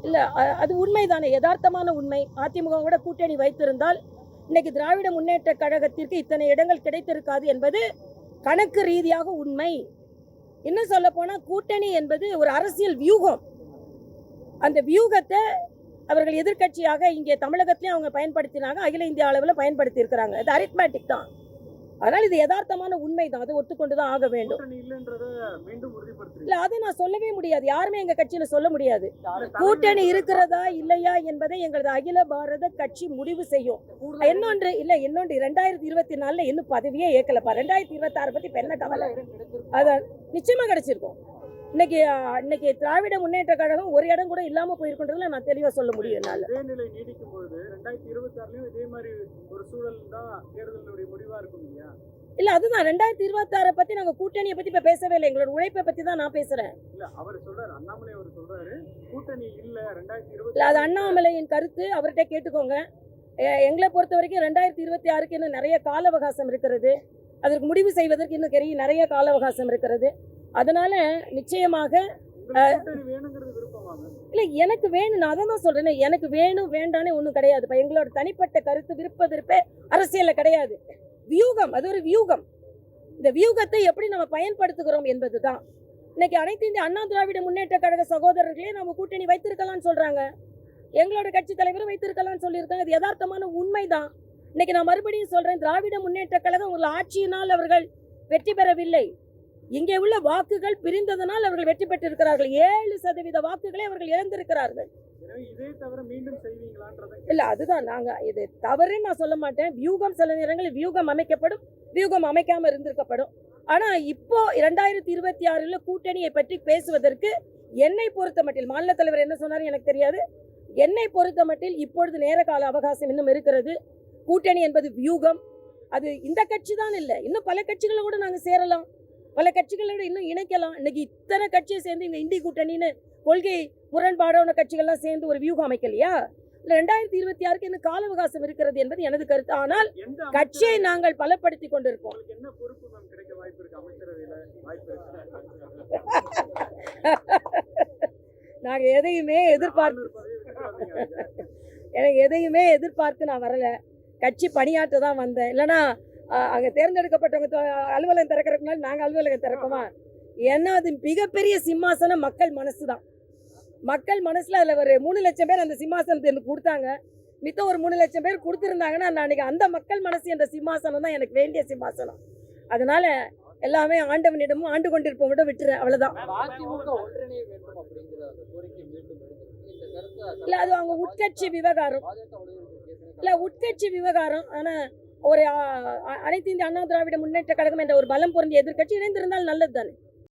இல்லை, அது உண்மைதானே, யதார்த்தமான உண்மை. அதிமுக கூட கூட்டணி வைத்திருந்தால் இன்னைக்கு திராவிட முன்னேற்ற கழகத்திற்கு இத்தனை இடங்கள் கிடைத்திருக்காது என்பது கணக்கு ரீதியாக உண்மை. இன்னும் சொல்ல போனால் கூட்டணி என்பது ஒரு அரசியல் வியூகம். அந்த வியூகத்தை அவர்கள் எதிர்க்கட்சியாக இங்கே தமிழகத்திலையும் அவங்க பயன்படுத்தினாங்க, அகில இந்திய அளவில் பயன்படுத்தி இருக்கிறாங்க. அது அரித்மேட்டிக் தான். அதனால் இது யதார்த்தமான உண்மை தான், அதை ஒத்துக்கொண்டு தான் ஆக வேண்டும். இல்லை, அதை நான் சொல்லவே முடியாது, யாருமே எங்கள் கட்சியில் சொல்ல முடியாது. கூட்டணி இருக்கிறதா இல்லையா என்பதை எங்களது அகில பாரத கட்சி முடிவு செய்யும். இன்னொன்று 2024 இன்னும் பதவியே ஏற்கலப்பா. 2026 பற்றி இப்போ என்ன கவலை? அதான் நிச்சயமாக கிடைச்சிருக்கும். இன்னைக்கு திராவிட முன்னேற்ற கழகம் ஒரு இடம் கூட இல்லாம போயிருக்குன்றதுல நான் தெளிவா சொல்ல முடியும். என்னால இதே நிலை நீடிக்கும் பொழுது 2026 இதே மாதிரி ஒரு சூழல் தான் தேர்தலுடைய முடிவா இருக்கும் இல்லையா? இல்ல, அதுதான் 2026 பத்தி நாங்க கூட்டணியை பத்தி இப்ப பேசவே இல்லை, எங்களோட உழைப்பை பத்தி தான் நான் பேசுறேன். இல்ல, அவர் சொல்றாரு, அண்ணாமலை அவர் சொல்றாரு கூட்டணி இல்ல 2026. இல்ல, அது அண்ணாமலையின் கருத்து, அவர்கிட்ட கேட்டுக்கோங்க. எங்களை பொறுத்த வரைக்கும் 2026க்கு இன்னும் நிறைய கால அவகாசம் இருக்கிறது. அதற்கு முடிவு செய்வதற்கு இன்னும் நிறைய கால அவகாசம் இருக்கிறது. அதனால நிச்சயமாக இல்லை, எனக்கு வேணும், நான் அதான் சொல்றேன், எனக்கு வேணும் வேண்டானே ஒன்றும் கிடையாது. இப்போ எங்களோட தனிப்பட்ட கருத்து விருப்ப அரசியலில் கிடையாது. வியூகம், அது ஒரு வியூகம். இந்த வியூகத்தை எப்படி நம்ம பயன்படுத்துகிறோம் என்பது தான். இன்னைக்கு அனைத்து இந்திய அண்ணா திராவிட முன்னேற்ற கழக சகோதரர்களே நம்ம கூட்டணி வைத்திருக்கலாம்னு சொல்றாங்க, எங்களோட கட்சி தலைவரும் வைத்திருக்கலாம்னு சொல்லியிருக்காங்க. அது யதார்த்தமான உண்மைதான். இன்னைக்கு நான் மறுபடியும் சொல்றேன், திராவிட முன்னேற்ற கழகம் உங்கள் ஆட்சியினால் அவர்கள் வெற்றி பெறவில்லை. இங்கே உள்ள வாக்குகள் பிரிந்ததனால் அவர்கள் வெற்றி பெற்றிருக்கிறார்கள். 7% வாக்குகளை அவர்கள் இழந்திருக்கிறார்கள். இல்ல, அதுதான் நாங்க இது தவறுன்னு நான் சொல்ல மாட்டேன். வியூகம் சில நேரங்களில் வியூகம் அமைக்கப்படும், வியூகம் அமைக்காம இருந்திருக்கப்படும். ஆனா இப்போ 2026 கூட்டணியை பற்றி பேசுவதற்கு என்னை பொறுத்த மட்டில், மாநில தலைவர் என்ன சொன்னாரு எனக்கு தெரியாது, என்னை பொறுத்த மட்டில் இப்பொழுது நேர கால அவகாசம் இன்னும் இருக்கிறது. கூட்டணி என்பது வியூகம். அது இந்த கட்சி தான் இல்லை, இன்னும் பல கட்சிகளை கூட நாங்க சேரலாம், பல கட்சிகளோட இன்னும் இணைக்கலாம். இன்னைக்கு இத்தனை கட்சியை சேர்ந்து இங்க இந்தி கூட்டணின்னு கொள்கை முரண்பாடான கட்சிகள்லாம் சேர்ந்து ஒரு வியூகம் அமைக்கலையா? 2026க்கு இன்னும் கால அவகாசம் இருக்கிறது என்பது எனது கருத்து. ஆனால் கட்சியை நாங்கள் பலப்படுத்தி கொண்டிருக்கோம். நாங்க எதையுமே எதிர்பார்த்து நான் வரல, கட்சி பணியாற்ற தான் வந்தேன். இல்லைன்னா அங்கே தேர்ந்தெடுக்கப்பட்டவங்க அலுவலகம் திறக்கிறதுக்கு முன்னாடி நாங்கள் அலுவலகம் திறப்போமா? ஏன்னா அது மிகப்பெரிய சிம்மாசனம் மக்கள் மனசு தான். மக்கள் மனசில் அதில் ஒரு 3 லட்சம் பேர் அந்த சிம்மாசனத்தை எனக்கு கொடுத்தாங்க. மித்த ஒரு 3 லட்சம் பேர் கொடுத்துருந்தாங்கன்னா நான் அன்றைக்கி அந்த மக்கள் மனசு என்ற சிம்மாசனம் தான் எனக்கு வேண்டிய சிம்மாசனம். அதனால எல்லாமே ஆண்டவனிடமும் ஆண்டு கொண்டிருப்போம் விட விட்டுறேன், அவ்வளோதான். இல்லை, அது அவங்க உட்கட்சி விவகாரம். இல்லை, உட்கட்சி விவகாரம். ஆனால் ஒரு அனைத்து இந்திய அண்ணா திராவிட முன்னேற்ற கழகம் என்ற ஒரு பலம் பொருந்திய எதிர்க்கட்சி இணைந்திருந்தால் நல்லது தானே.